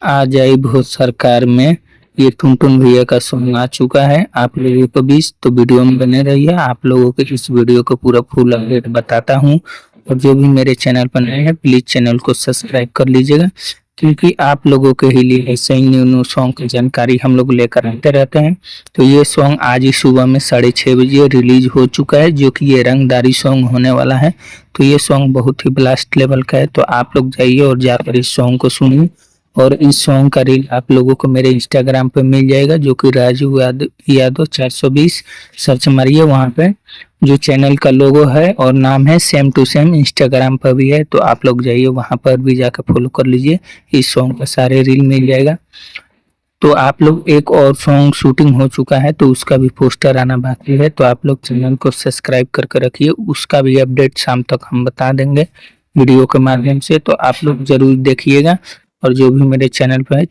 आ जाई भूत सरकार में ये टुनटुन भैया का सॉन्ग आ चुका है आप लोगों के बीच। तो वीडियो में बने रहिए, आप लोगों के इस वीडियो को पूरा फुल अपडेट बताता हूँ। और जो भी मेरे चैनल पर नए हैं प्लीज चैनल को सब्सक्राइब कर लीजिएगा, क्योंकि आप लोगों के ही लिए ऐसे ही न्यू न्यू सॉन्ग की जानकारी हम लोग लेकर आते रहते हैं। तो ये सॉन्ग आज ही सुबह में 6:30 बजे रिलीज हो चुका है, जो कि ये रंगदारी सॉन्ग होने वाला है। तो ये सॉन्ग बहुत ही ब्लास्ट लेवल का है, तो आप लोग जाइए और जाकर इस सॉन्ग को सुनिए। और इस सॉन्ग का रील आप लोगों को मेरे इंस्टाग्राम पे मिल जाएगा, जो कि राजू यादव 420 सर्च मारिए। वहाँ पे जो चैनल का लोगो है और नाम है सेम टू सेम इंस्टाग्राम पर भी है, तो आप लोग जाइए वहाँ पर भी जाकर फॉलो कर लीजिए। इस सॉन्ग का सारे रील मिल जाएगा। तो आप लोग एक और सॉन्ग शूटिंग हो चुका है, तो उसका भी पोस्टर आना बाकी है, तो आप लोग चैनल को सब्सक्राइब करके रखिए। उसका भी अपडेट शाम तक हम बता देंगे वीडियो के माध्यम से, तो आप लोग जरूर देखिएगा। और जो भी मेरे चैनल पर है